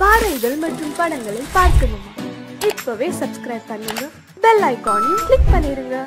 பாடல்கள் மற்றும் படங்களை பார்க்கணுமா? இப்பவே சப்ஸ்கிரைப் பண்ணுங்க, பெல் ஐகானையும் கிளிக் பண்ணிருங்க.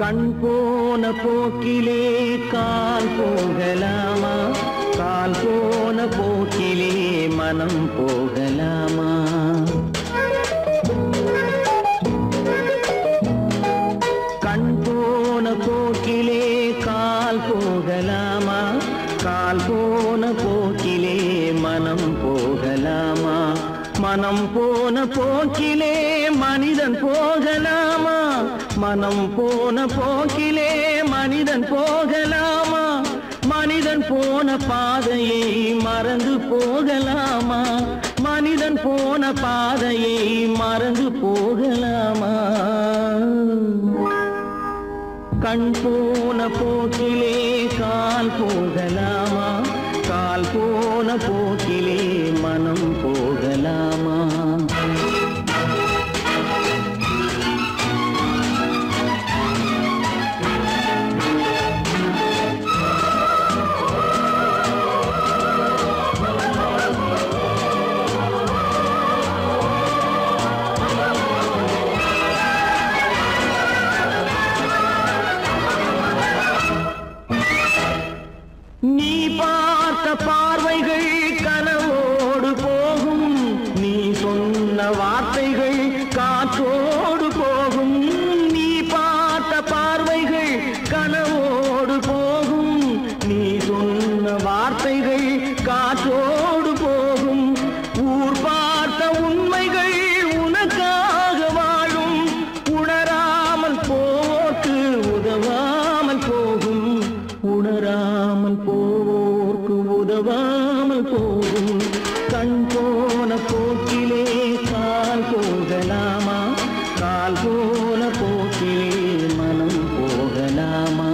கண் போன போக்கிலே கால் போகலாமா? கால் போன போக்கிலே மனம் போகலாமா? கண் போன போக்கிலே கால் போகலாமா? கால் போன போக்கிலே மனம் போகலாமா? மனம் போன போக்கிலே மனிதன் போகலாமா? மனம் போன போக்கிலே மனிதன் போகலாமா? மனிதன் போன பாதையை மறந்து போகலாமா? மனிதன் போன பாதையை மறந்து போகலாமா? கண் போன போக்கிலே கால் போகலாமா? கால் போன போக்கிலே மனம் போகலாமா? நீ பார்த்த பார்வைகள் கனவோடு போகும், நீ சொன்ன வார்த்தைகள் காற்றோடு போகும். நீ பார்த்த பார்வைகள் கனவோடு போகும், நீ சொன்ன வார்த்தைகள் காற்றோடு போகும். ஊர் பார்த்த உண்மைகள் உனக்காக வாழும், உணராமல் போக்கு உதவாமல் போகும். உணராமல் போவோர்க்கு உதவாமல் போகும். கண் போன போக்கிலே கால் போகலாமா? கால் போன போக்கிலே மனம் போகலாமா?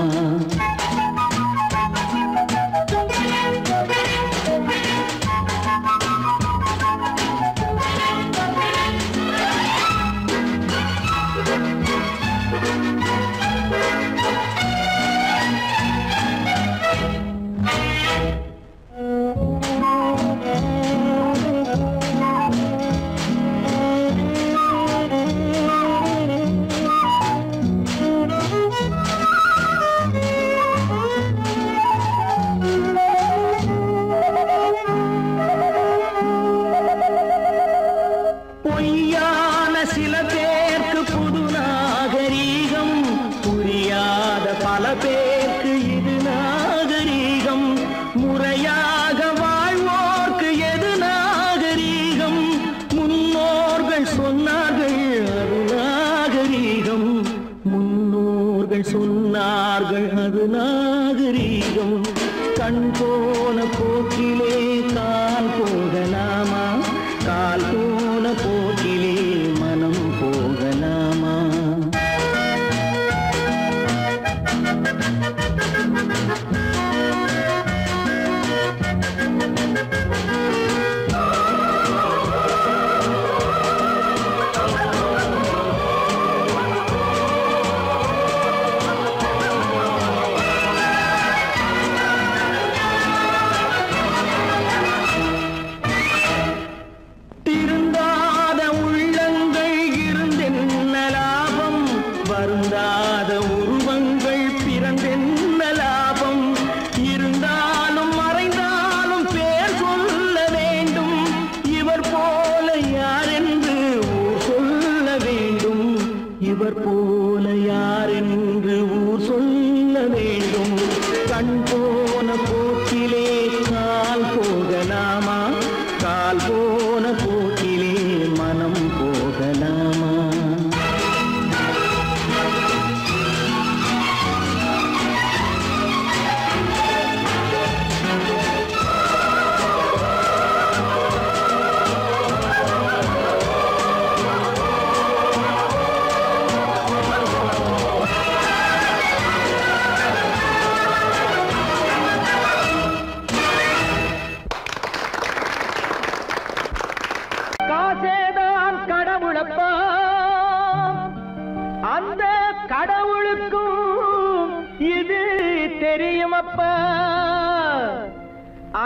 பொய்யான சில பேருக்கு புது நாகரீகம், புரியாத பல பேருக்கு இது நாகரீகம். முறையாக வாழ்வோர்க்கு எது நாகரீகம்? முன்னோர்கள் சொன்னார்கள் அது நாகரீகம். முன்னோர்கள் சொன்னார்கள் அது நாகரீகம். கண் போன போக்கிலே கால் போகலாமா? கால் போன போக்கிலே மனம் போகலாமா? திருந்தாத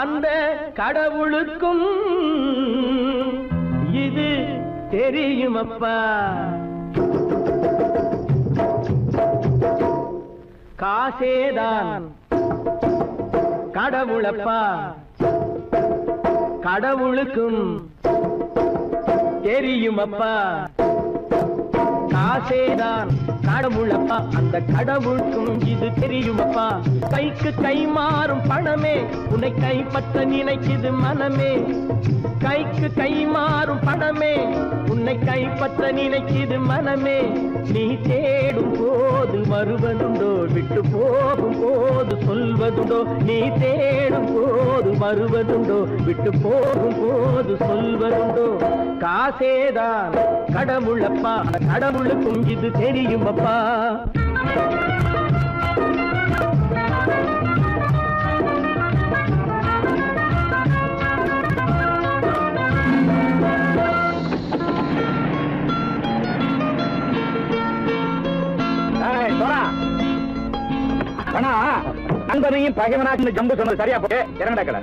அந்த கடவுளுக்கும் இது தெரியுமப்பா. காசேதான் கடவுளப்பா, கடவுளுக்கும் தெரியுமப்பா. காசேதான் கடவுளப்பா, அந்த கடவுளுக்கும் இது தெரியுமப்பா. கைக்கு கை மாறும் பணமே உன்னை கைப்பற்ற நினைக்குது மனமே. கைக்கு கை மாறும் பணமே உன்னை கைப்பற்ற நினைக்குது மனமே. நீ தேடும் போது வருவதுண்டோ, விட்டு போகும் போது சொல்வதுண்டோ. நீ தேடும் போது வருவதுண்டோ, விட்டு போகும் போது சொல்வதுண்டோ. காசேதான் கடவுளப்பா, கடவுளுக்கும் இது தெரியுமப்பா. நண்பனையும் பகைவனாக்கு ஜம்பு சொன்னது சரியா போட்டு இறங்கடக்கல.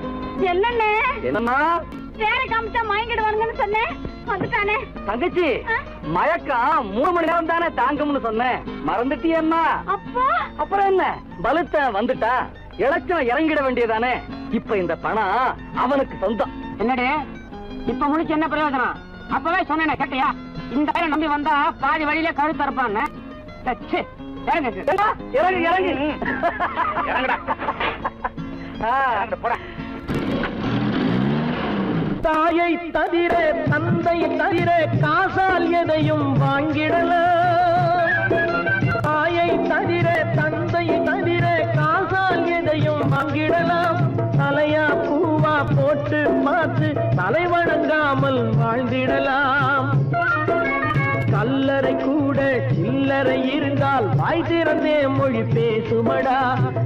என்னண்ணே என்னம்மா வேற காமிச்சா மயங்கிடுவானுங்கன்னு சொன்னேன், வந்துட்டானே. தங்கச்சி, மயக்கம் 3 மணி நேரம் தானே தாங்கும்னு சொன்னேன், மறந்துட்டியம்மா? அப்போ அப்புறம் என்ன, பலுத்த வந்துட்டா இலச்சம் இறங்கிட வேண்டியதானே. இப்ப இந்த பணம் அவனுக்கு சொந்தம். என்னடே இப்ப முடிச்சு என்ன பிரயோஜனம்? அப்பவே சொன்னேன் கேட்டியா? இந்த வேலை நம்பி வந்தா பாதி வழியில கழுத்து இருப்பான்னு. இறங்கு இறங்கு இறங்குடா. போட. தாயை தவிர தந்தை தவிர காசால் எதையும் வாங்கிடலாம். தாயை தவிர தந்தை தவிர காசால் எதையும் வாங்கிடலாம். தலையா பூவா போட்டு பார்த்து தலை வணங்காமல் வாழ்ந்திடலாம். கல்லறை கூட சில்லறை இருந்தால் வாய் திறந்தே மொழி பேசுமடா.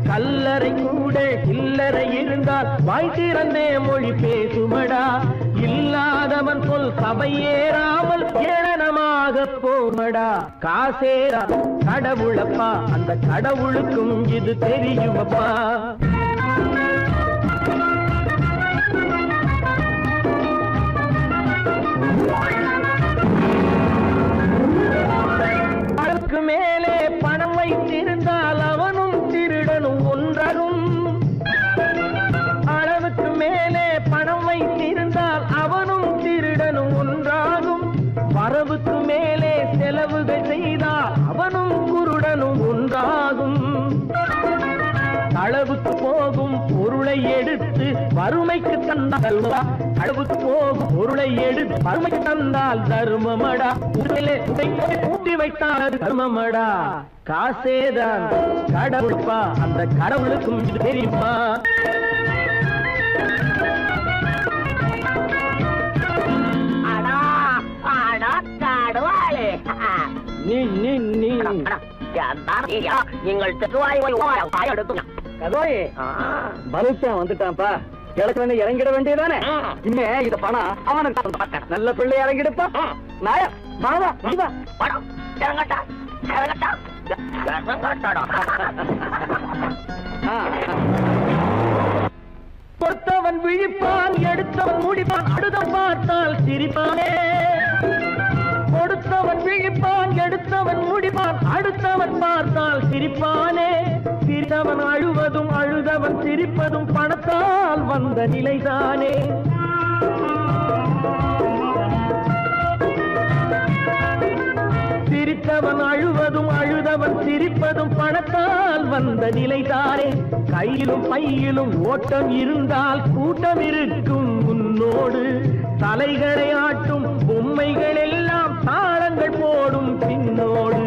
கல்லறை கூட சில்லறை இருந்தால் வாய் திறந்தே மொழி பேசுமடா. இல்லாதவன் சொல் சபையேறாமல் ஏளனமாக போமடா. காசேரா கடவுளப்பா, அந்த கடவுளுக்கும் இது தெரியுமப்பா. அளவுக்கு மேலே பணம் வைத்திருந்தால் அவனும் திருடனும் ஒன்றாகும். அளவுக்கு மேலே பணம் வைத்திருந்தால் அவனும் திருடனும் ஒன்றாகும். வரவுக்கு மேலே செலவுகள் செய்தால் அவனும் குருடனும் ஒன்றாகும். அளவுக்கு போகும் பொருளை எடுத்து வறுமைக்கு தந்தால் அளவுக்கு போகும் பொருளை எடுத்து வறுமைக்கு தந்தால் தர்மமடா. கூட்டி வைத்தால் தர்மமடா. காசேதான் கடவுள்பா, அந்த கடவுளுக்கும் இது தெரியுமா? வந்துட்டான்ப்பா, கிழக்கு இறங்கிட வேண்டியதானே. இனிமே இது பணம் அவனுக்கு நல்ல பிள்ளை இறங்கிடுப்பா. நாயா மாவா இறங்கட்டா இறங்கட்டா. பொறுத்தவன் விழிப்பான், எடுத்தவன் முடிப்பான், அடுத்தவன் பார்த்தால் சிரிப்பானே. கொடுத்தவன் விழிப்பான், எடுத்தவன் முடிப்பான், அடுத்தவன் பார்த்தால் சிரிப்பானே. சிரித்தவன் அழுவதும் அழுதவன் சிரிப்பதும் பணத்தால் வந்த நிலைதானே. சிரித்தவன் அழுவதும் அழுதவன் சிரிப்பதும் பணத்தால் வந்த நிலைதானே. கையிலும் பையிலும் ஓட்டம் இருந்தால் கூட்டம் இருக்கும் உன்னோடு. தலைகளை ஆட்டும் பொம்மைகள் எல்லாம் தாளங்கள் போடும் பின்னோடு.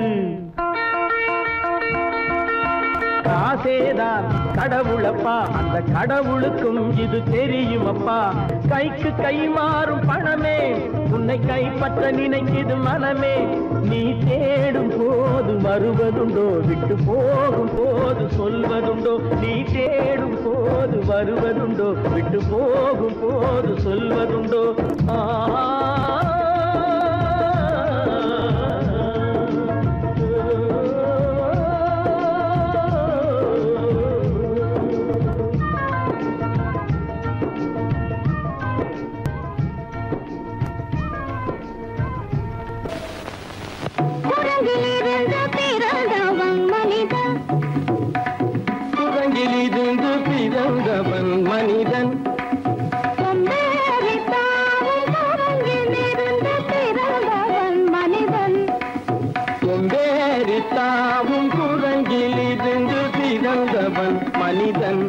காசேதான் கடவுளப்பா, அந்த கடவுளுக்கும் இது தெரியுமப்பா. கைக்கு கை மாறும் பணமே உன்னை கைப்பற்ற நினைக்குது மனமே. நீ தேடும் போது வருவதுண்டோ, விட்டு போகும் போது சொல்வதுண்டோ. நீ தேடும் போது வருவதுண்டோ, விட்டு போகும் போது சொல்வதுண்டோ. பிறந்தவன் மனிதன் தாவும் குரங்கிலிருந்து பிறந்தவன் மனிதன்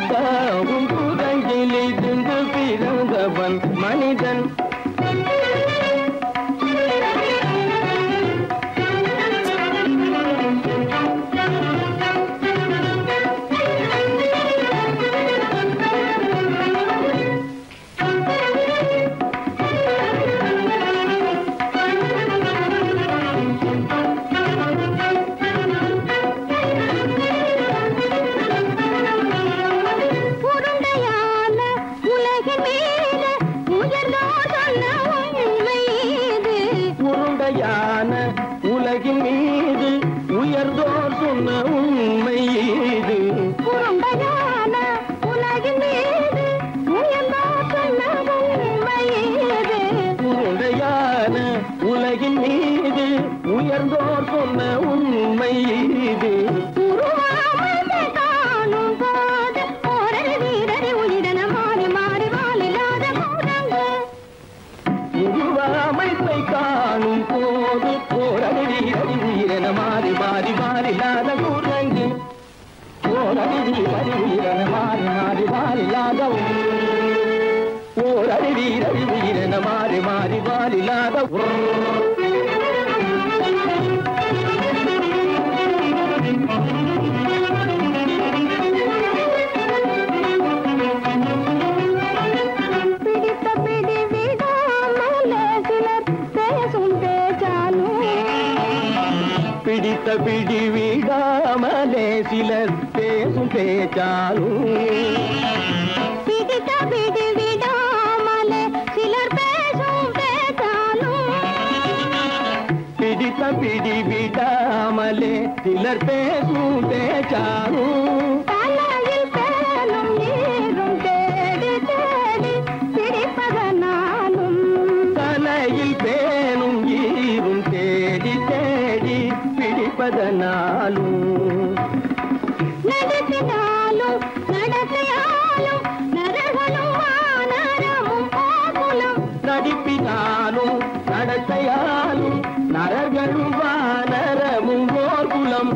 தாவும் குரங்கிலிருந்து பிறந்தவன் மனிதன் உலகின் மீது உயர்ந்தோர் சொன்ன உண்மை இது உருண்டையான உலகின் மீது உயர்ந்தோர் சொன்ன உண்மை இது உருண்டையான உலகின் மீது உயர்ந்தோர் சொன்ன உண்மை இது உருவாமை காணும் போது ஒரு வீரரை உயிரின மாறி மாறி வாழில்லாத கூடங்கு உருவாமைப்பை காணும் போது போரடி வீரன மாறி மாறி மாறில்லாத குரங்கு போரடி வீரன மாறி மாறி மாறில்லாத போரடி வீரன மாறி மாறி மாறில்லாத பிடித்த பிடி விடாமலே சிலர் பேசும் பேச்சாலும் பிடித்த பிடி விடாமலே சிலர் பேசும் பேச்சாலும் பிடித்த பிடி விடாமலே சிலர் பேசும் பேச்சாலும் தலையில் பேலும் நீரும் தேடி தேடி பிடிப்பதனாலும் தலையில் பேலும் ஈரும் தேடி தேடி பிடிப்பதனாலும் நடத்தினாலும் நடத்தையாலும் நரகனும் வானரமும் ஆகுலம் நடிப்பினாலும் நடத்தையாலும் நரகனும் வானரமும் ஓர்குலம்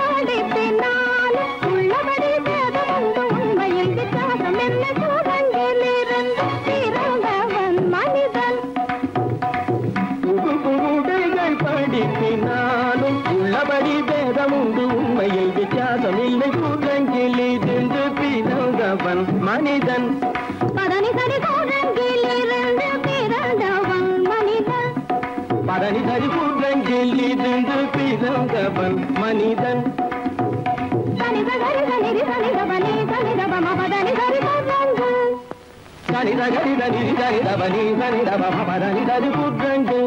படிப்பினாலும் உள்ளபடி வேதமுண்டு உண்மையில் வித்தியாசம் என்ன சூழங்கிலிருந்து பிறந்தவன் மனிதன் படிப்பினாலும் உள்ளபடி வேதமுண்டு உண்மையில் வித்தியாசம் இல்லை கூடங்கிலிருந்து பிறந்தவன் மனிதன் பதனி சரி கூடங்கிலிருந்து பிறந்தவன் மனிதன் பதனி சரி கூடங்கிலிருந்து பிறந்தவன் மனிதன் சனித சரி சனிதி சனிதபனி சனிதபம பதனி சரி கூடங்கு சனித சரி சனிதி சனிதபனி சனிதபம பதனி சரி கூடங்கு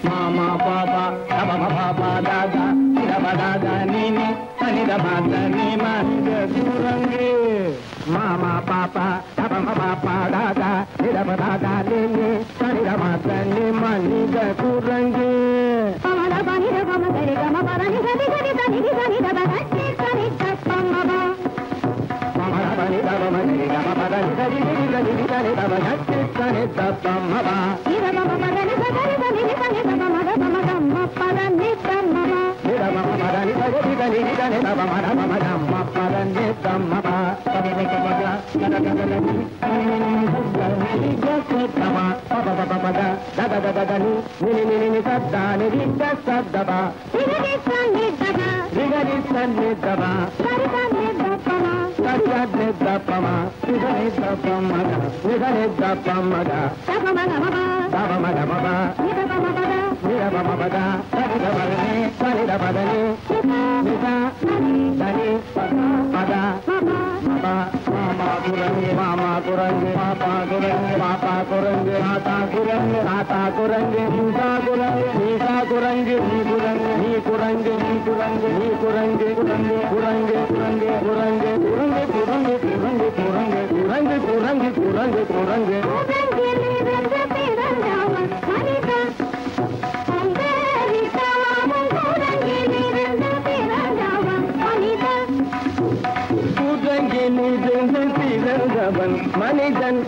மாமா பாபா தப பாபா தாதா தப தாதா நீனி சனித பாதா நீ மனித குரங்கு மாமா பாபா தப பாபா தாதா தப தாதா நீனி சனித பாதா நீ மனித குரங்கு பமத பனித பம சரி கம பரணி சரி சரி சனி சனி தப கட்டி சனி தப்பமபா பமத பனித பம சரி கம பரணி சரி சரி சனி சனி தப கட்டி சனி தப்பமபா இத பம பரணி சரி சனி சனி தப மத பம கம்ம பரணி தம்மபா இத பம பரணி சரி சனி சனி தப மத பம கம்ம பரணி தம்மபா சரி கமஜா கட கட லி நீ சுத்தனி ஜசத்தமா பப பப பத தத தத தனி நீ நீ சத்தானி ஜசத்தபா இதி சனி தப ரிகரி சனி தப சரி சனி தபமா சரி சனி தபமா இதி தபமக இதி தபமக தபமக தபமக மப இதி தபமக இதி தபமக சரி தபனி சரி தபனி நிசா சனி பத மப மாமா குரங்கு மாமா குரங்கு பாப்பா குரங்கு பாப்பா குரங்கு மாதா குரங்கு மாதா குரங்கு நீசா குரங்கு நீசா குரங்கு நீ குரங்கு நீ குரங்கு நீ குரங்கு நீ குரங்கு குரங்கு குரங்கு குரங்கு குரங்கு குரங்கு குரங்கு குரங்கு குரங்கு குரங்கு குரங்கு குரங்கு குரங்கு பிறந்தவன் மனிதன்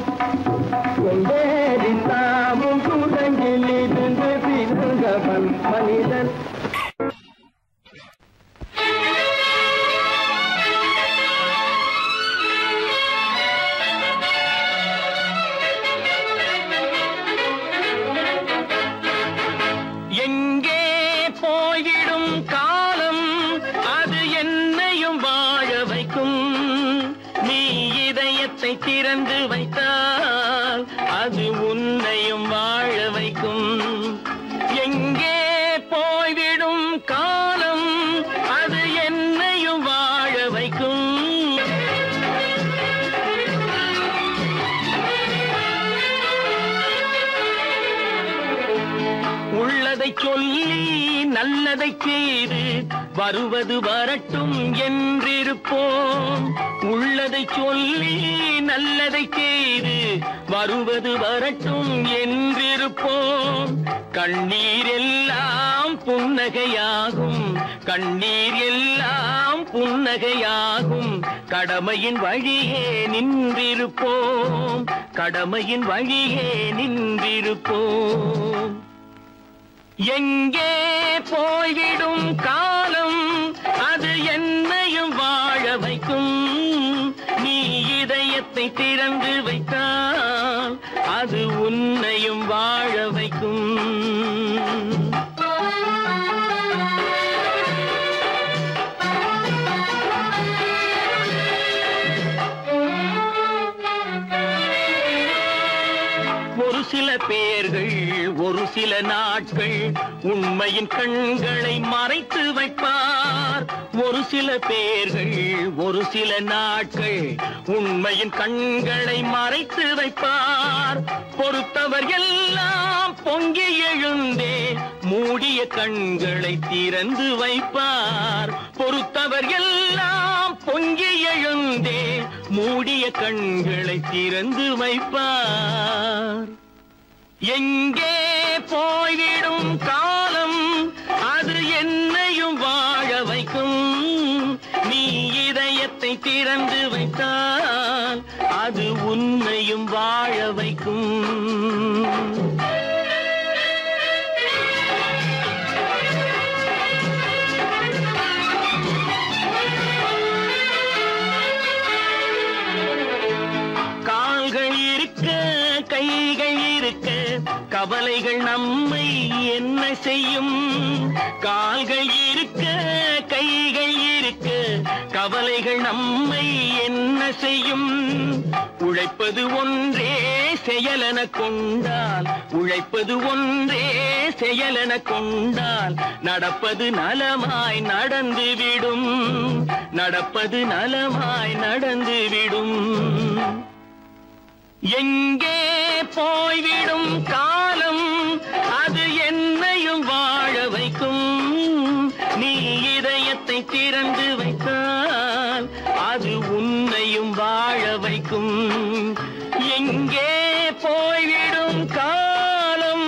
கொண்டேறி தாமும் கூடங்கில் இருந்து பிறந்தவன் மனிதன். எங்கே போய்விடும் காலம் அது என்னையும் வாழ வைக்கும். நீ இதயத்தை திறந்து வைத்தால் அது உன்னையும் வாழ வைக்கும். எங்கே போய்விடும் காலம் அது என்னையும் வாழ வைக்கும். உள்ளதை சொல்லி நல்லதை செய்து வருவது வரட்டும் என்றிருப்போம். உள்ளதை சொல்லி நல்லதை செய்து வருவது வரட்டும் என்றிருப்போம். கண்ணீர் எல்லாம் புன்னகையாகும், கண்ணீர் எல்லாம் புன்னகையாகும். கடமையின் வழியே நின்றிருப்போம், கடமையின் வழியே நின்றிருப்போம். எங்கே போய்விடும் காலம் அது என்னையும் வாழ வைக்கும். நீ இதயத்தை திறந்து வைத்தால் அது உன்னையும் வாழ வைக்கும். ஒரு சில பேர்கள் ஒரு சில நாட்கள் உண்மையின் கண்களை மறைத்து வைப்பார். ஒரு சில பேர்கள் ஒரு சில நாட்கள் உண்மையின் கண்களை மறைத்து வைப்பார். பொறுத்தவர் எல்லாம் பொங்கி எழுந்தே மூடிய கண்களை திறந்து வைப்பார். பொறுத்தவர் எல்லாம் பொங்கி எழுந்தே மூடிய கண்களை திறந்து வைப்பார். எங்கே போய்விடும் காலம் அது என்னையும் வாழ வைக்கும். நீ இதயத்தை திறந்து வைத்தால் அது உன்னையும் வாழ வைக்கும். கால்கள் இருக்க கைகள் இருக்க கவலைகள் நம்மை என்ன செய்யும். கால்கள் இருக்க கைகள் இருக்க கவலைகள் நம்மை என்ன செய்யும். உழைப்பது ஒன்றே செயலென கொண்டால், உழைப்பது ஒன்றே செயலென கொண்டால் நடப்பது நலமாய் நடந்துவிடும், நடப்பது நலமாய் நடந்துவிடும். எங்கே போய்விடும் காலம் அது என்னையும் வாழ வைக்கும். நீ இதயத்தை திறந்து வைத்தால் அது உன்னையும் வாழ வைக்கும். எங்கே போய்விடும் காலம்.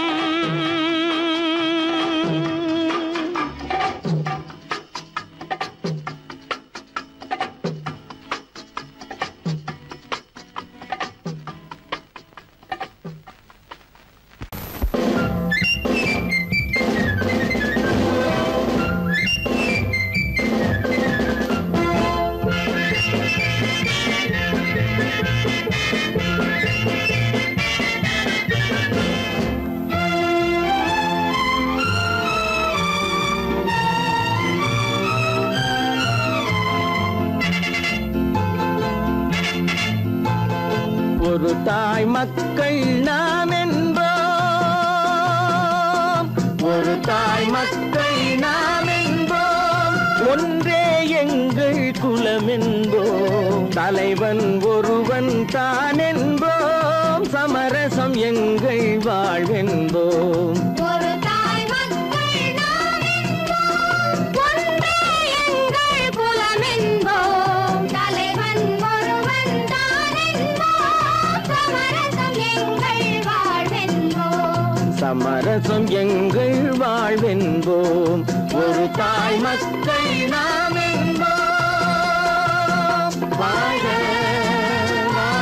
ஒரு தாய் மக்கள் நாம் என்போம், ஒரு தாய் மக்கள் நாம் என்போம். ஒன்றே எங்கள் குலம் என்போம், தலைவன் ஒருவன் தான் என்போம். சமரசம் எங்கள் வாழ்வென்போம். சமரசம் எங்கள் வாழ்வென்போம். ஒரு தாய் மக்கள் நாம் என்போம். வாழ வாழ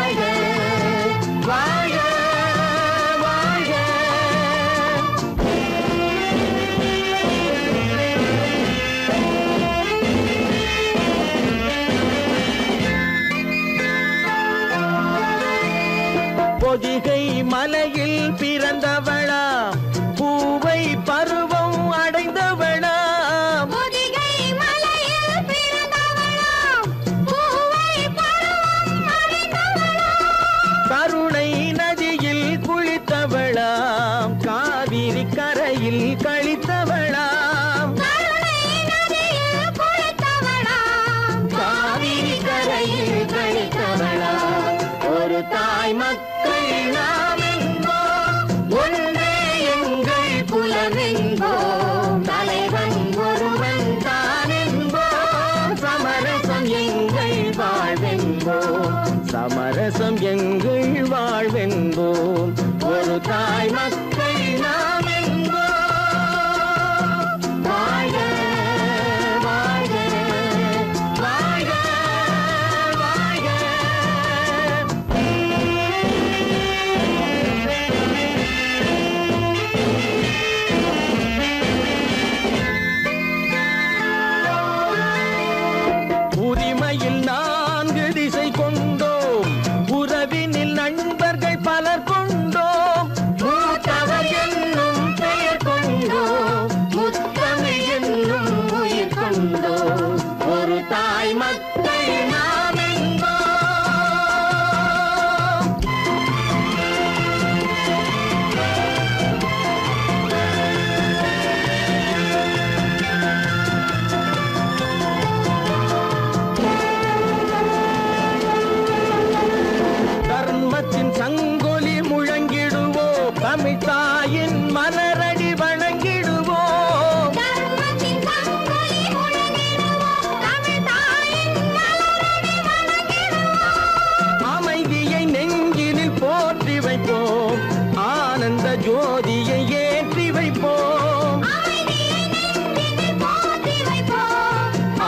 கழித்தவளாம் காவிரி கரையில் கழித்தவளாம் ஒரு தாய் மக்கள் நாம் என்போம் ஒன்றே எங்கள் குலம் என்போம் தலைவன் ஒருவன் தான் என்போம் சமரசம் எங்கள் வாழ்வென்போம் சமரசம் எங்கள் வாழ்வென்போம் ஒரு தாய் மக்கள் நாம் என்போம் வாழ்க வாழ்க வாழ்க வாழ்க உரிமையில் 4 திசை கொண்டோம் உறவினில் நண்பர்கள் பலர் கொண்டோம் மூத்தவர் என்னும் பெயர் கொண்டோம் முத்தமிழ் என்னும் உயிர் கொண்டோம் ஒரு தாய் மக்கள் நாம் என்போம் தர்மத்தின் சங்கொலி முழங்கிடுவோம் தமிழ் தாயின் மலரடி வணங்கிடுவோம் அமைதியை நெஞ்சினில் போற்றி வைப்போம் ஆனந்த ஜோதியை ஏற்றி வைப்போம்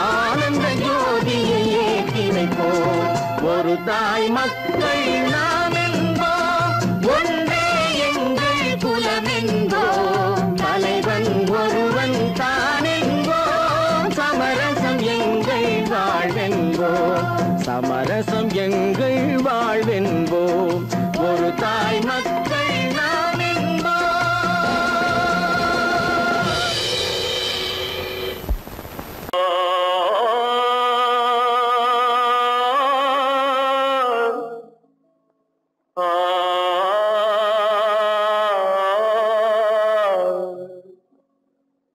ஆனந்த ஜோதியை ஏற்றி வைப்போம் ஒரு தாய் மக்கள் நாம் என்போம் ஒன்றே எங்கள் குலம் என்போம் தலைவன் ஒருவன் தான் என்போம் சமரசம் எங்கள் வாழ்வென்போம் சமரசம் எங்கள் வாழ்வென்போம் ஒரு தாய் மக்கள் நாம்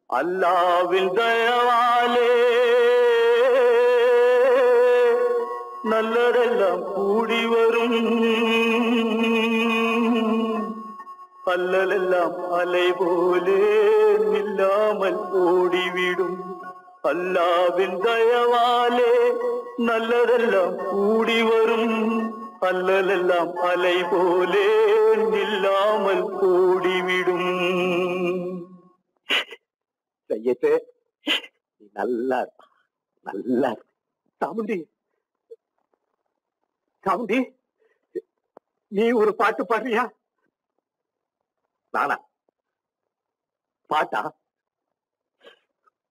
அல்லாவின் தயவாலே நல்லதெல்லாம் கூடி வரும் அல்லலெல்லாம் அலை போலே நில்லாமல் ஓடிவிடும் அல்லாவின் தயவாலே நல்லதெல்லாம் கூடி வரும் அல்லலெல்லாம் அலை போலே நில்லாமல் ஓடிவிடும் செய்யட்டு நீ நல்லா நல்லா சாமுண்டி சாமுண்டி நீ ஒரு பாட்டு பாடுறியா நானா பாட்டா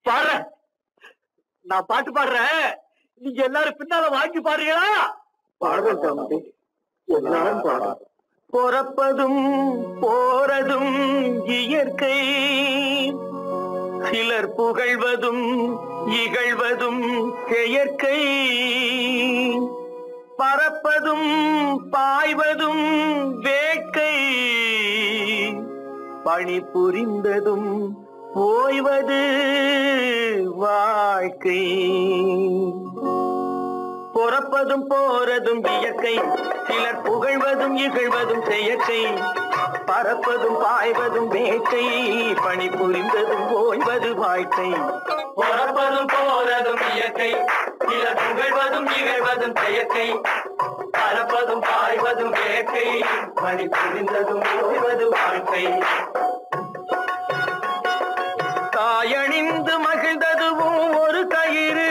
பாடுற நான் பாட்டு பாடுறேன் நீங்க எல்லாரும் பின்னால வாங்கி பாடுறீங்களா பாடுறேன் சாமுண்டி எல்லாரும் பாடுற பிறப்பதும் போறதும் இயற்கை சிலர் புகழ்வதும் இகழ்வதும் செயற்கை பறப்பதும் பாய்வதும் வேட்கை பணி புரிந்ததும் ஓய்வது வாழ்க்கை பிறப்பதும் போறதும் இயற்கை சிலர் புகழ்வதும் இகழ்வதும் செயற்கை பறப்பதும் பாய்வதும் வேட்கை பணி புரிந்ததும் ஓய்வது வாழ்க்கை பிறப்பதும் போறதும் இயற்கை சிலர் புகழ்வதும் இகழ்வதும் செயற்கை பறப்பதும் பாய்வதும் வேட்கை பணி புரிந்ததும் ஓய்வது வாழ்க்கை தாயணிந்து மகிழ்ந்ததுவும் ஒரு கயிறு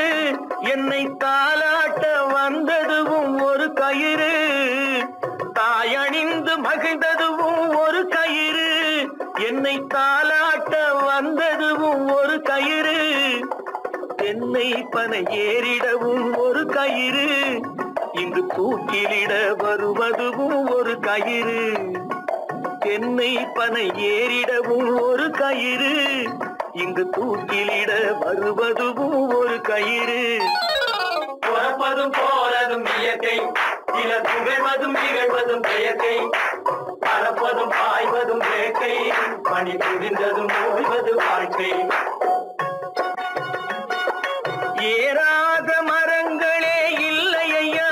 என்னை தாலாட்ட வந்ததுவும் ஒரு கயிறு தாயணிந்து மகிழ்ந்ததுவும் ஒரு கயிறு என்னை தாலாட்ட வந்ததுவும் ஒரு கயிறு தென்னை பனை ஏறிடவும் ஒரு கயிறு இங்கு தூக்கிலிட வருவதுவும் ஒரு கயிறு தென்னை பனை ஏறிடவும் ஒரு கயிறு இங்கு தூக்கிலிட வருவதுவும் ஒரு கயிறு பிறப்பதும் போறதும் இயற்கை சிலர் புகழ்வதும் இகழ்வதும் செயற்கை பறப்பதும் பாய்வதும் வேட்டை பணி புரிந்ததும் ஓய்வது வாழ்க்கை ஏறாத மரங்களே இல்லை ஐயா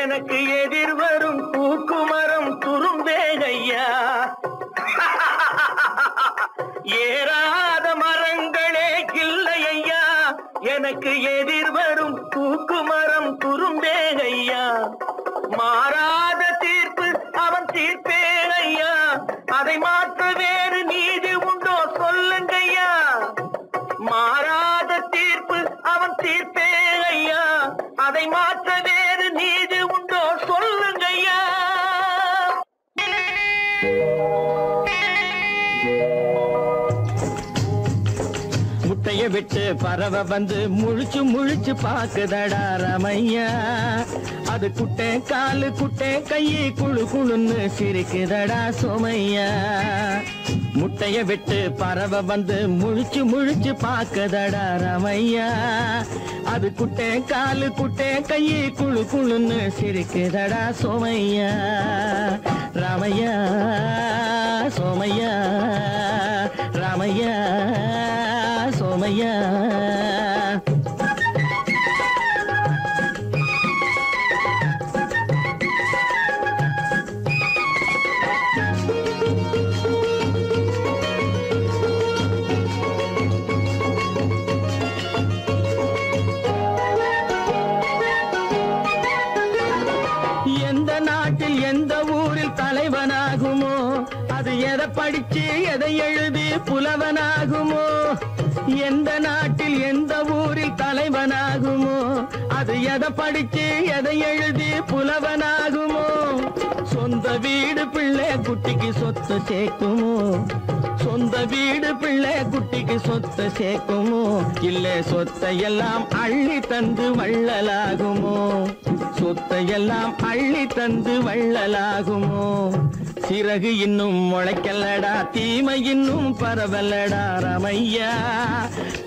எனக்கு எதிர் வரும் பூக்கு மரம் துரும்பேகையா ஏறாத மரங்களே இல்லை ஐயா எனக்கு எதிர் வரும் பூக்கு மரம் துரும்பேகையா மாறாத தீர்ப்பு அவன் தீர்ப்பே ஐயா அதை மாற்ற வேறு நீதி உண்டோ சொல்லுங்கய்யா மாறாத தீர்ப்பு அவன் தீர்ப்பே ஐயா அதை மாற்ற வேறு நீதி உண்டோ சொல்லுங்கய்யா முட்டைய விட்டு பறவை வந்து முழிச்சு முழிச்சு பாக்குதடா ரமையா அது குட்டை காலு குட்டை கையை குழு குழுன்னு சிரிக்குதடா சோமையா முட்டைய விட்டு பறவை வந்து முழிச்சு முழிச்சு பாக்குதடா ரமையா அது குட்டை காலு குட்டை கையை குழு குழுன்னு சிரிக்குதடா சோமையா ராமையா சோமையா ராமையா சோமையா எந்த நாட்டில் எந்த ஊரில் தலைவனாகுமோ அது எதை படிச்சு எதை எழுதி புலவனாகுமோ எந்த நாட்டில் எந்த ஊரில் தலைவனாகுமோ அது எதை படிச்சு எதை எழுதி புலவனாகுமோ சொந்த வீடு பிள்ளை குட்டிக்கு சொத்து சேர்க்குமோ சொந்த வீடு பிள்ளை குட்டிக்கு சொத்து சேர்க்குமோ இல்ல சொத்தையெல்லாம் அள்ளி தந்து வள்ளலாகுமோ சொத்தையெல்லாம் அள்ளி தந்து வள்ளலாகுமோ சிறகு இன்னும் முளைக்கல்லடா தீமை இன்னும் பரவலடா ரமையா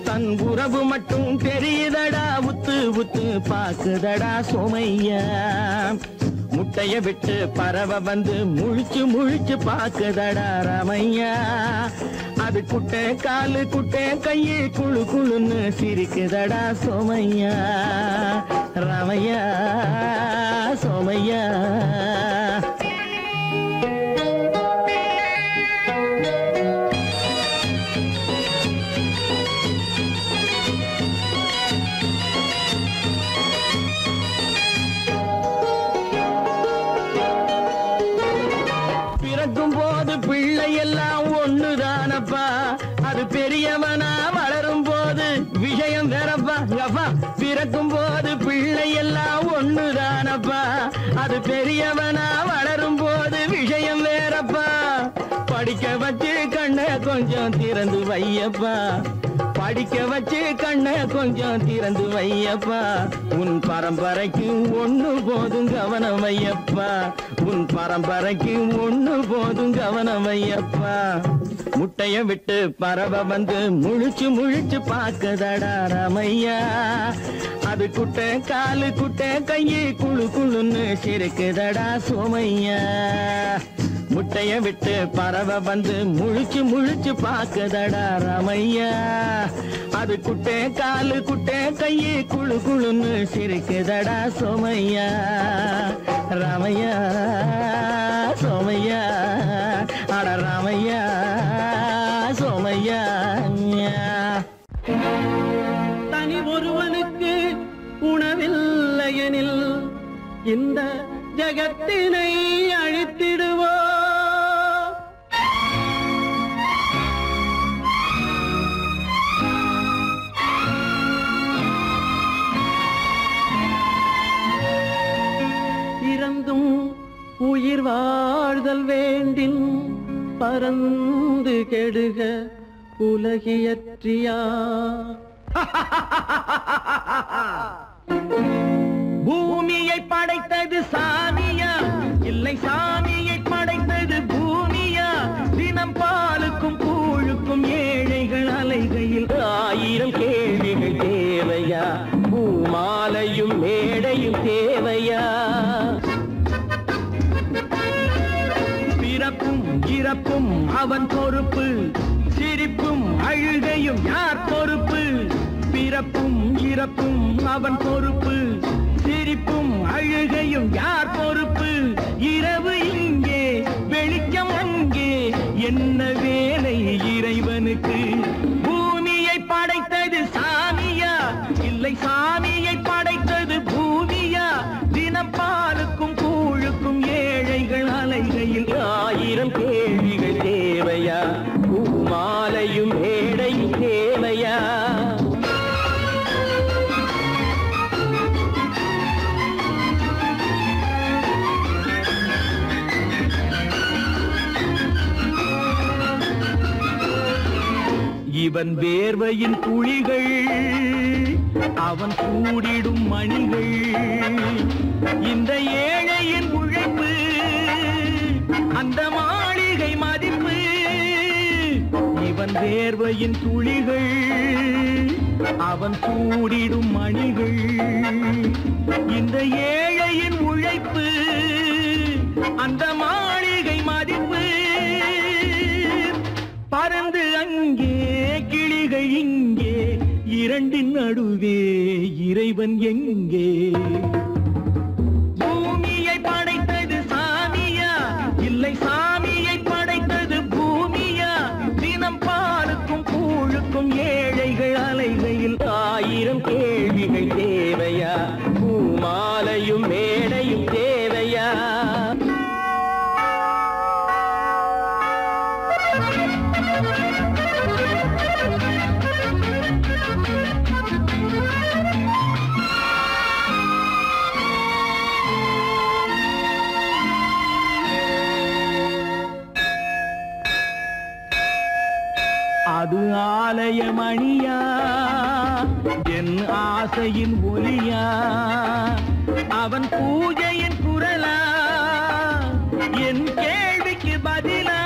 தன் உறவு மட்டும் தெரியுதடா உத்து உத்து பாக்குதடா சோமையா முட்டைய விட்டு பறவை வந்து முழிச்சு முழிச்சு பாக்குதடா ரமையா அது குட்டை காலு குட்டை கையை குழு குழுன்னு சிரிக்குதடா சோமையா ரமையா சோமையா பிறக்கும் போது பிள்ளை எல்லாம் ஒண்ணுதானப்பா அது பெரியவனா வளரும் போது விஷயம் வேறப்பா அப்பா பிறக்கும் போது பிள்ளை எல்லாம் ஒண்ணுதானப்பா அது பெரியவனா வளரும் போது விஷயம் வேறப்பா படிக்க வச்சு கண்ணை கொஞ்சம் திறந்து வையப்பா படிக்க வச்சு கண்ணை கொஞ்சம் திறந்து வையப்பா உன் பரம்பரைக்கு ஒண்ணு போதும் கவனம் வையப்பா உன் பரம்பரைக்கு ஒண்ணு போதும் கவனம் வையப்பா முட்டைய விட்டு பறவை வந்து முழிச்சு முழிச்சு பாக்குதடா ரமையா அது குட்டை காலு குட்டை கையை குழு குழுன்னு சிரிக்குதடா சோமையா முட்டைய விட்டு பறவை வந்து முழிச்சு முழிச்சு பாக்குதடா ரமையா அது குட்டை காலு குட்டை கையை குழு குழுன்னு சிரிக்குதடா சோமையா ராமையா சோமையா அட ராமையா சோமையா தனி ஒருவனுக்கு உணவில்லையெனில் இந்த ஜகத்தினை அழித்திடுவோ இறந்தும் உயிர் வாழ்தல் வேண்டின் பறந்து கெடுக உலகியற்றியா பூமியை படைத்தது சாமியா இல்லை சாமியை படைத்தது பூமியா தினம் பாலுக்கும் கூழுக்கும் ஏழைகள் அலைகையில் 1000 கேள்விகள் தேவையா பூமாலையும் மேடையும் தேவையா அவன் பொறுப்பு, சிரிப்பும் அழுகையும் யார் பொறுப்பு? பிறப்பும் இறப்பும் அவன் பொறுப்பு, சிரிப்பும் அழுகையும் யார் பொறுப்பு? இரவு இங்கே வெளிச்சம் அங்கே, என்ன வேலை இறைவனுக்கு? பூமியை படைத்தது சாமியா, இல்லை சாமியை படைத்தது பூமியா? தினம் பாலுக்கும் கூழுக்கும் ஏழைகள் அலைகையில் 1000 கேள்விகள் தேவையா? பூமாலையும் மேடையும் தேவையா? இவன் வேர்வையின் துளிகள், அவன் கூடிடும் மணிகள், இந்த ஏழையின் உழைப்பு, அந்த மாளிகை மதிப்பு. இவன் வேர்வையின் துளிகள், அவன் கூடிடும் மணிகள், இந்த ஏழையின் உழைப்பு, அந்த மாளிகை மதிப்பு. பறந்து அங்கே கிளிகள் இங்கே, இரண்டின் நடுவே இறைவன் எங்கே? பூமியை படைத்தது சாமியா, இல்லை சாமியை படைத்தது பூமியா? தினம் பாலுக்கும் கூழுக்கும் ஏழைகள் அலைகையில் 1000 கேள்விகள் தேவையா? பூமாலையும் மேடையும் தேவையா? அது ஆலய மணியா, என் ஆசையின் ஒலியா? அவன் பூஜையின் குரலா, என் கேள்விக்கு பதிலா?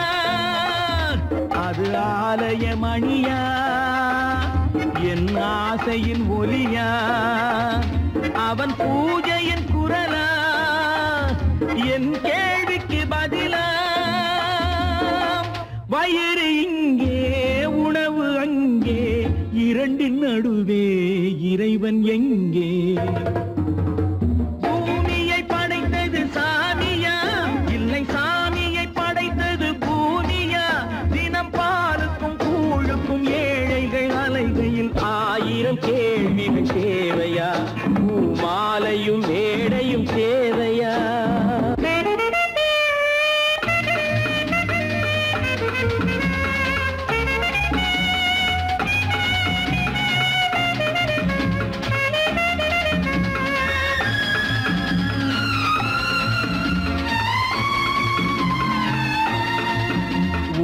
அது ஆலய மணியா, என் ஆசையின் ஒலியா? அவன் பூஜையின் குரலா, என் கேள்விக்கு பதிலா? வயிறு இங்கே உணவு அங்கே, இரண்டின் நடுவே இறைவன் எங்கே? பூமியை படைத்தது சாமியா, இல்லை சாமியை படைத்தது பூமியா? தினம் பாலுக்கும் கூழுக்கும் ஏழைகள் அலைகையில் 1000 கேள்விகள் தேவையா? பூமாலையும் மேடையும் தேவையா?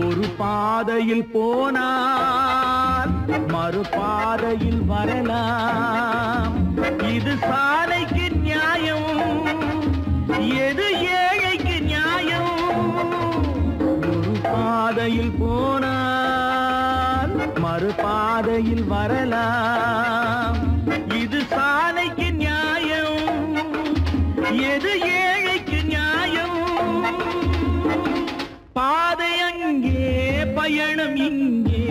ஒரு பாதையில் போனால் மறுபாதையில் வரலாம், இது சாலைக்கு நியாயம், எது ஏழைக்கு நியாயம்? ஒரு பாதையில் போனால் மறுபாதையில் வரலாம், இது சாலைக்கு நியாயம், எது ஏழைக்கு நியாயம்? பாதை அங்கே பயணம் இங்கே,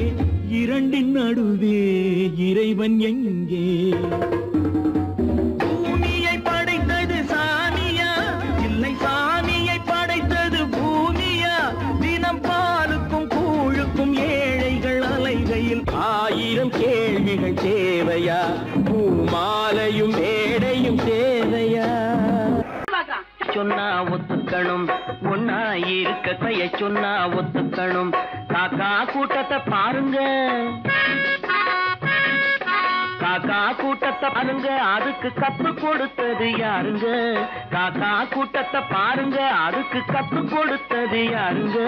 இரண்டின் நடுவே இறைவன் எங்கே? பூமியை படைத்தது சாமியா, இல்லை சாமியை படைத்தது பூமியா? தினம் பாலுக்கும் கூழுக்கும் ஏழைகள் அலைகையில் 1000 கேள்விகள் தேவையா? பூமாலையும் மேடையும் தேவையா? சொன்னா ஒத்துக்கணும், ஒன்னா இருக்க கைய சொன்னா ஒத்துக்கணும். காக்கா கூட்டத்தை பாருங்க, காக்கா கூட்டத்தை பாருங்க, அதுக்கு கத்து கொடுத்தது யாருங்க? காக்கா கூட்டத்தை பாருங்க, அதுக்கு கத்து கொடுத்தது யாருங்க?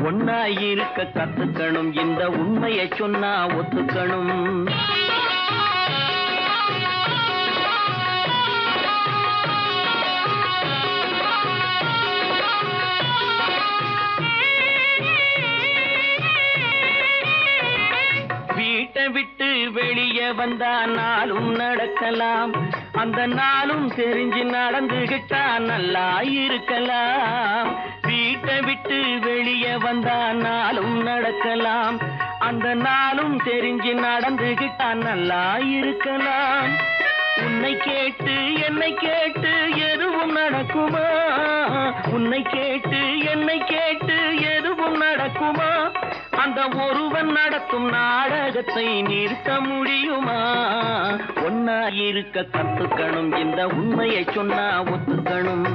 ஒன்னா இருக்க கத்துக்கணும், இந்த உண்மையை சொன்னா ஒத்துக்கணும். வீட்டை விட்டு வெளியே வந்தா நாளும் நடக்கலாம், அந்த நாளும் தெரிஞ்சு நடந்துகிட்டா நல்லா இருக்கலாம். வீட்டை விட்டு வெளியே வெளியே வந்தா நாளும் நடக்கலாம், அந்த நாளும் தெரிஞ்சு நடந்துகிட்டா நல்லா இருக்கலாம். உன்னை கேட்டு என்னை கேட்டு எதுவும் நடக்குமா? உன்னை கேட்டு என்னை கேட்டு எதுவும் நடக்குமா? அந்த ஒருவன் நடத்தும் நாடகத்தை நிறுத்த முடியுமா? ஒன்னா இருக்க கத்துக்கணும், இந்த உண்மையை சொன்னா ஒத்துக்கணும்.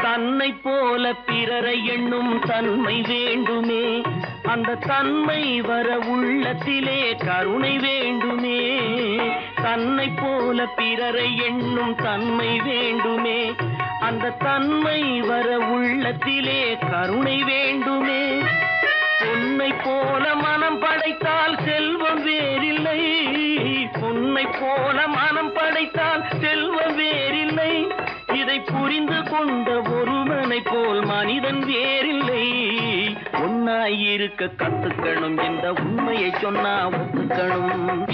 தன்னை போல பிறரை எண்ணும் தன்மை வேண்டுமே, அந்த தன்மை வர உள்ளத்திலே கருணை வேண்டுமே. தன்னை போல பிறரை எண்ணும் தன்மை வேண்டுமே, அந்த தன்மை வர உள்ளத்திலே கருணை வேண்டுமே. பொன்னை போல மனம் படைத்தால் செல்வம் வேறில்லை, பொன்னை போல மனம் படைத்தால் செல்வம் வேறில்லை. இதை புரிந்து கொண்ட ஒருவனை போல் மனிதன் வேறில்லை. ஒன்னாயிருக்க கத்துக்கணும், இந்த உண்மையை சொன்னா ஒத்துக்கணும்.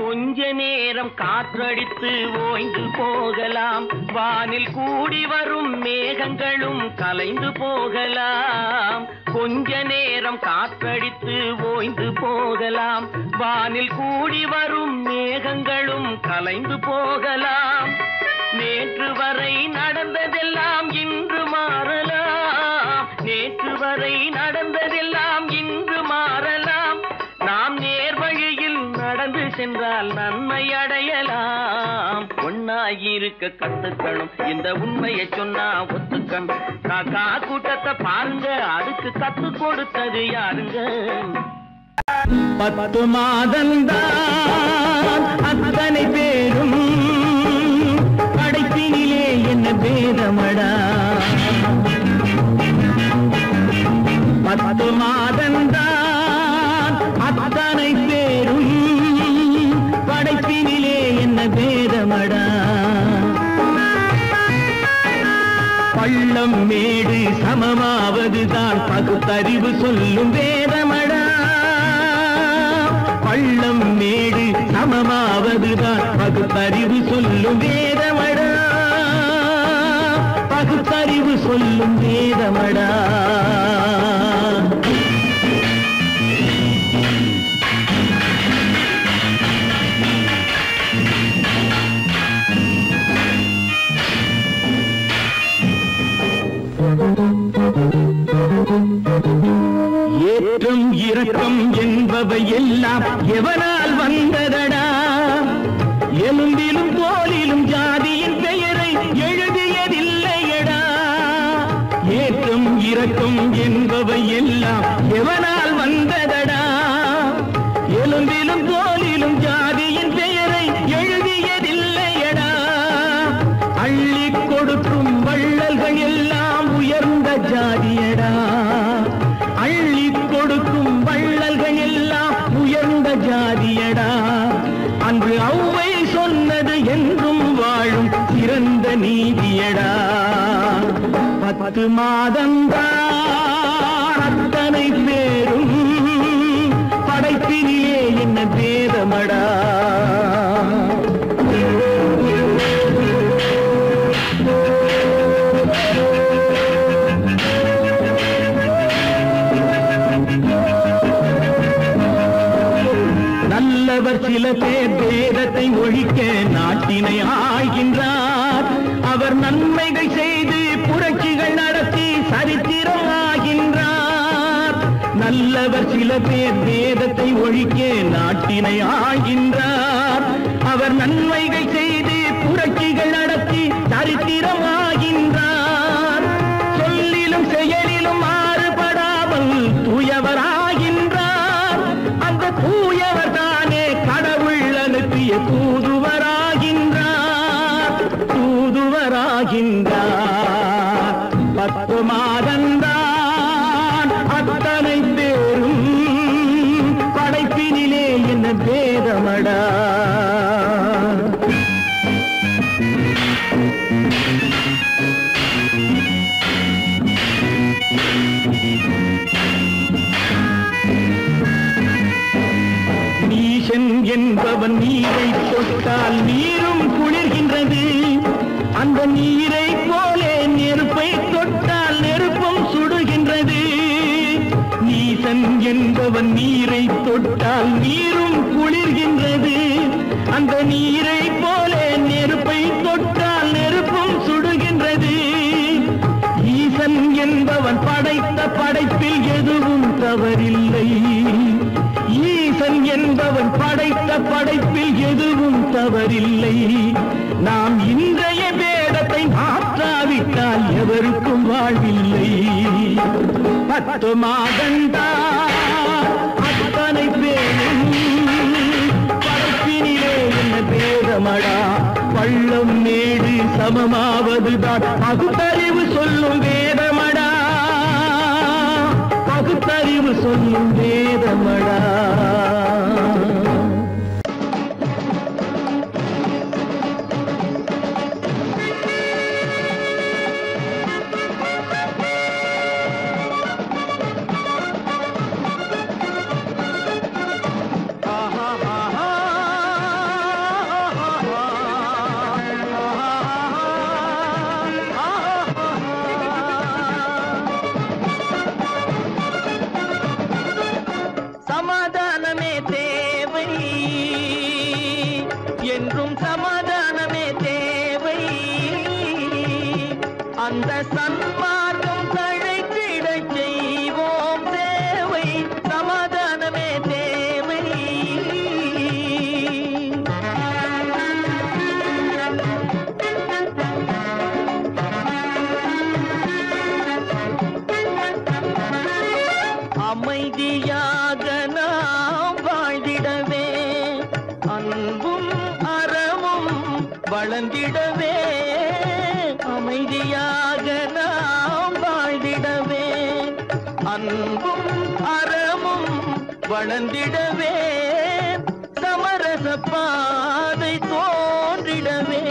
கொஞ்ச நேரம் காற்றடித்து ஓய்ந்து போகலாம், வானில் கூடி வரும் மேகங்களும் கலைந்து போகலாம். கொஞ்ச நேரம் காற்றடித்து ஓய்ந்து போகலாம், வானில் கூடி வரும் மேகங்களும் கலைந்து போகலாம். நேற்று வரை நடந்ததெல்லாம் இன்று மாறலாம், நேற்று வரை நடந்ததெல்லாம் இன்று மாறலாம். நாம் நேர்வழியில் நடந்து சென்றால் நன்மை அடையலாம். ஒன்னாயிருக்க கத்துக்கணும், இந்த உண்மையை சொன்னா ஒத்துக்கணும். காக்கா கூட்டத்தை பாருங்க, அதுக்கு கத்து கொடுத்தது யாருங்க? 10 மாதந்தான் அத்தனை பேரும் படைப்பினிலே என்ன பேதமடா. 10 மாதந்தான் அத்தனை பேரும் படைப்பினிலே என்ன பேதமடா. பள்ளம் மேடு சமமாவதுதான் பகுத்தறிவு சொல்லும் வேதமடா. பள்ளம் மேடு சமமாவதுதான் பகுத்தறிவு சொல்லும் வேதமடா. பகுத்தறிவு சொல்லும் வேதமடா. ஏற்றம் இரக்கம் என்பவை எல்லாம் எவனால் வந்ததடா. எலும்பிலும் தோலிலும் ஜாதியின் பெயரை எழுதியதில்லையடா. ஏற்றம் இரக்கம் என்பவை எல்லாம் எவனால் வந்ததடா. எலும்பிலும் தோலிலும் ஜாதியின் பெயரை எழுதியதில்லையடா. அள்ளி கொடுக்கும் வள்ளல்கள் எல்லாம் உயர்ந்த ஜாதியடா. அள்ளி கொடுக்கும் வள்ளல்கள் எல்லாம் உயர்ந்த ஜாதியடா. அன்று ஔவை சொன்னது என்றும் வாழும் சிறந்த நீதியடா. 10 மாதந்தான் அத்தனை பேரும் படைப்பினிலே என்ன பேதமடா. நல்லவர் சில பேர் வேதத்தை ஒழிக்க நாட்டினை ஆள்கின்றார். அவர் நன்மைகள் செய்து புரட்சிகள் நடத்தி சரித்திரம் ஆகின்றார். நல்லவர் சில பேர் வேதத்தை ஒழிக்க நாட்டினை ஆள்கின்றார். அவர் நன்மைகள் செய்து புரட்சிகள் நடத்தி சரித்திரம் ஆகின்றார். சொல்லிலும் செயலிலும் மாறுபடாமல் தூயவராகின்றார். அந்த தூயவர் தானே கடவுள் அனுப்பிய தூதுவராகின்றார். தூதுவராகின்றார். 10 மாதந்தான் அத்தனை பேரும் படைப்பினிலே என்ன பேதமடா. என்பவன் நீரை தொட்டால் நீரும் குளிர்கின்றது. அந்த நீரை போலே நெருப்பை தொட்டால் நெருப்பும் சுடுகின்றது. நீசன் என்பவன் நீரை தொட்டால் நீரும் குளிர்கின்றது. அந்த நீரை போலே நெருப்பை தொட்டால் நெருப்பும் சுடுகின்றது. ஈசன் என்பவன் படைத்த படைப்பில் எதுவும் தவறில்லை. ஈசன் என்பவன் படைத்த படைப்பில் எதுவும் தவறில்லை. நாம் இன்றைய வேதத்தை மாற்றாவிட்டால் எவருக்கும் வாழ்வில்லை. 10 மாதந்தா அத்தனை பேரும் படைப்பினிலே என்ன பேதமடா. பள்ளம் மேடு சமமாவதுதான் பகுத்தறிவு சொல்லும் வேதமடா. பகுத்தறிவு சொல்லும் வேதமடா. சமாதானமே தேவை என்றும் சமாதானமே தேவை. அந்த சன்மார்க்கம் தழைத்திடச் செய்வோம் தேவை. சமாதானமே தேவை. அமைதியாக நாம் வாழ்ந்திடவே அன்பும் அறமும் வளர்ந்திடவே. அமைதியாக நாம் வாழ்ந்திடவே அன்பும் அறமும் வளர்ந்திடவே. சமரச பாதை தோன்றிடவே.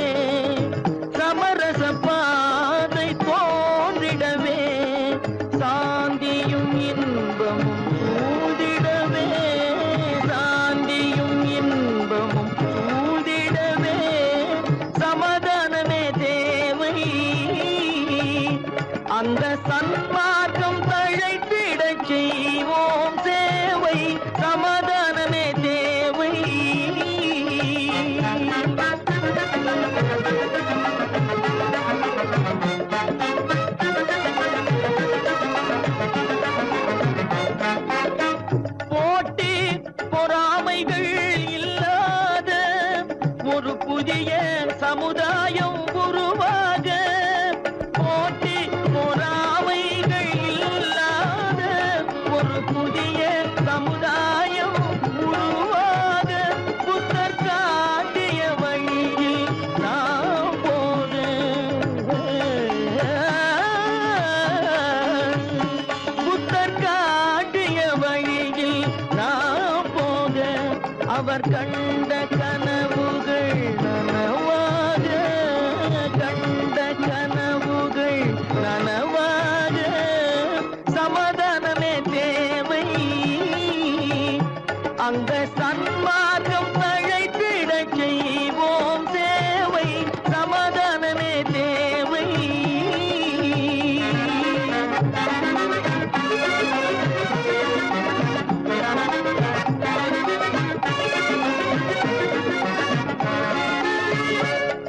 சமரச பாதை தோன்றிடவே. சாந்தியும் இன்பமும் சூழ்ந்திடவே. சாந்தியும் இன்பமும் சூழ்ந்திடவே. சமாதானமே தேவை. அந்த சன்மார்க்கம் தழைத்திடச் செய்வோம் சேவை. சமாதானமே தேவை. போட்டி பொறாமைகள் இல்லாத ஒரு புதிய சமுதாயம் உருவாக. போட்டி பொறாமைகள் இல்லாத ஒரு புதிய சமுதாயம் உருவாக. புத்தர் காட்டிய வழியில் நாம் போக. புத்தர் காட்டிய வழியில் நாம் போக. அவர் கண்ட கனவுகள் நனவாக. கண்ட கனவுகள் நனவாக. சமாதானமே தேவை. அங்க சன்மார்க்கம் தழைத்திடச் செய்வோம் சேவை. சமாதானமே தேவை.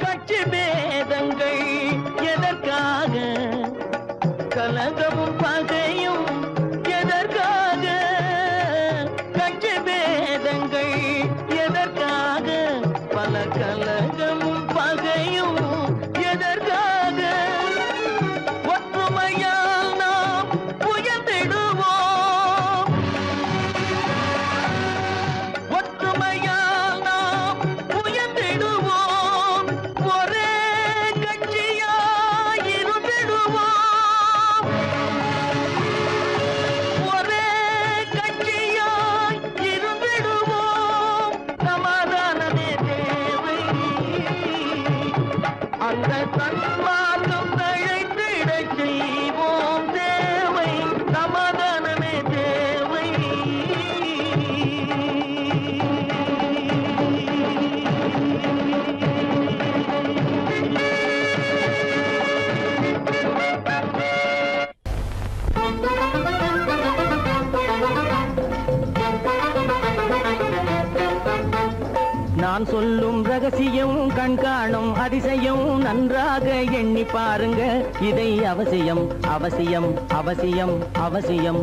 கட்சி பேதங்கள் எதற்காக? கலகமும் பகையும் எதற்காக? கட்சி பேதங்கள் நான் சொல்லும் ரகசியம் கண்காணும் அதிசயம் நன்றாக எண்ணி பாருங்க இதை அவசியம் அவசியம் அவசியம் அவசியம்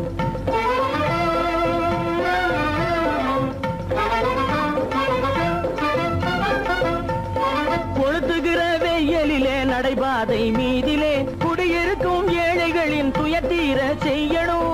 கொளுத்துகிற வெயிலிலே நடைபாதை மீதிலே குடியிருக்கும் ஏழைகளின் துயத்தீர செய்யணும்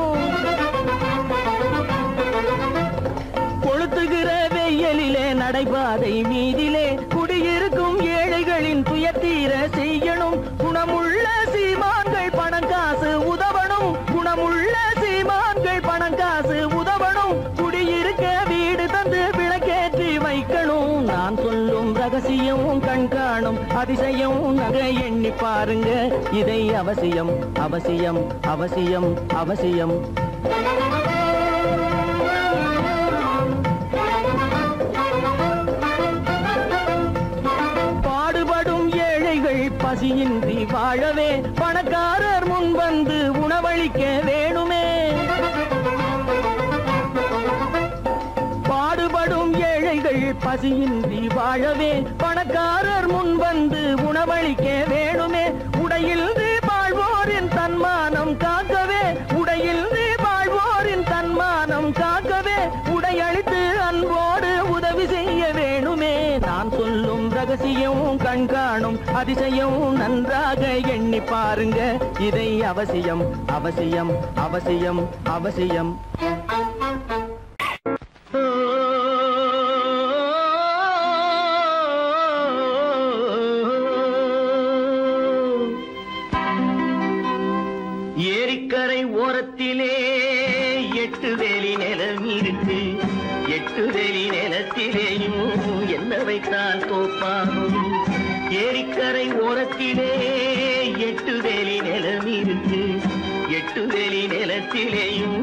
கொளுத்துகிற வெயிலிலே நடைபாதை மீதிலே குடியிருக்கும் ஏழைகளின் துயத்தீர செய்யணும் குணமுள்ள சீமான்கள் பணம் காசு உதவணும் குணமுள்ள சீமான்கள் பணம் காசு உதவணும் குடியிருக்க வீடு தந்து விளக்கேற்றி வைக்கணும் நான் சொல்லும் ரகசியம் கண்காணும் அதிசயம் நகை எண்ணி பாருங்க இதை அவசியம் அவசியம் அவசியம் அவசியம் பாடுபடும் ஏழைகள் பசியின்றி வாழவே பணக்காரர் முன் வந்து உணவளிக்க வேணுமே பாடுபடும் ஏழைகள் பசியின்றி வாழவே பணக்காரர் முன் வந்து உணவளிக்க வேணுமே உடையில் வாழ்வோரின் தன்மானம் காக்கவே உடையில் வாழ்வோரின் தன்மானம் காக்கவே உடையளித்து அன்போடு உதவி செய்ய வேணுமே நான் சொல்லும் ரகசியம் கண்காணும் அதிசயம் நன்றாக எண்ணி பாருங்க இதை அவசியம் அவசியம் அவசியம் அவசியம் ஏரிக்கரை ஓரத்திலே 8 வேலி நிலம் இருக்கு 8 வேலி நிலத்திலேயும் என்ன வைத்தால் தோப்பாகும் ஏரிக்கரை ஓரத்திலே 8 வேலி நிலம் இருக்கு 8 வேலி நிலத்திலேயும்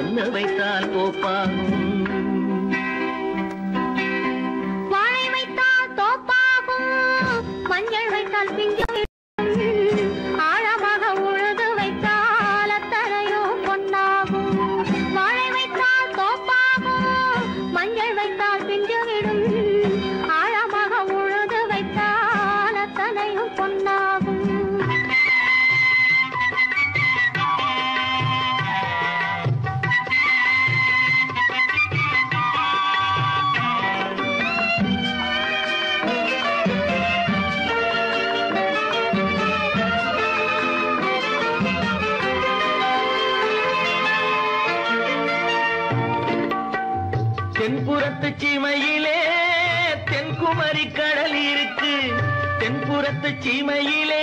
என்ன வைத்தால் தோப்பாகும் வாழை வைத்தால் தோப்பாகும் மஞ்சள் வைத்தால் பிஞ்சு ஆழமாக உழுது வைத்தால் அத்தனையோ பொன்னாகும் வாழை வைத்தால் தோப்பாகும் மஞ்சள் வைத்தால் பிஞ்சு விடும் ஆழமாக உழுது வைத்தால் அத்தனையோ பொன்னாகும் தென்புறத்து சீமையிலே தென்குமரி கடல் இருக்கு தென்புறத்து சீமையிலே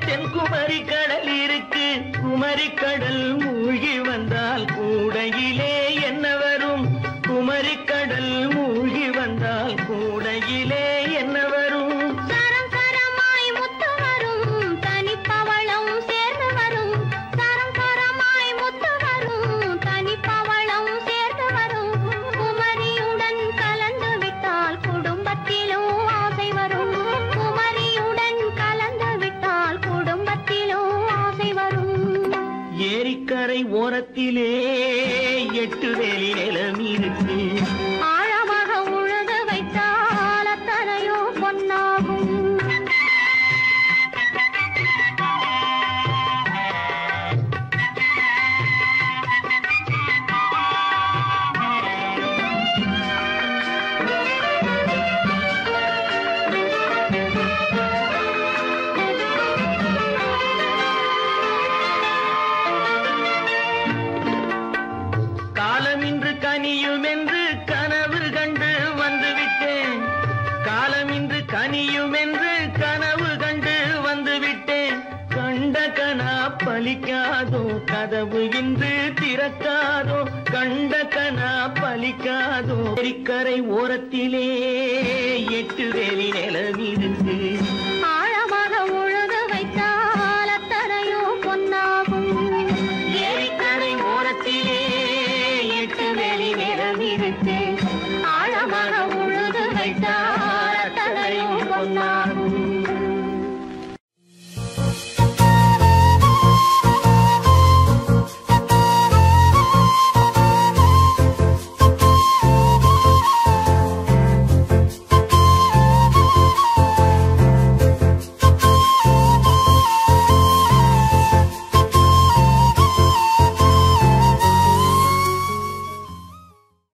தென்குமரி கடல் இருக்கு குமரி கடல் மூழ்கி வந்தால் கூடையிலே என்ன வரும் குமரி கடல் மூழ்கி வந்தால் கூடையிலே என்ன வரும் சரம் சரமாய் முத்து வரும் தனிப்பவளம் சேர்ந்து வரும் சரம் சரமாய் முத்து வரும் தனிப்பவளம் சேர்ந்து வரும் குமரியுடன் கலந்து விட்டால் குடும்பத்திலும் ஆசை வரும் குமரியுடன் கலந்து விட்டால் குடும்பத்திலும் ஆசை வரும் ஏரிக்கரை ஓரத்திலே 8 வேலி நிலம் இருக்கு ஆழமாக உழுது வைத்தால் அத்தனையோ பொன்னாகும் காலம் இன்று கனியும் என்று கனவு கண்டு வந்துவிட்டேன் காலம் இன்று கனியும் என்று கனவு கண்டு வந்துவிட்டேன் கண்ட கனா பலிக்காதோ கதவு இன்று திறக்காதோ கண்ட கனா பலிக்காதோ ஏரிக்கரை ஓரத்திலே 8 வேலி நிலம் இருக்கு ஆழமாக உழுது வைத்தால் அத்தனையோ பொன்னாகும் ஏரிக்கரை ஓரத்திலே 8 வேலி நிலம் இருக்கு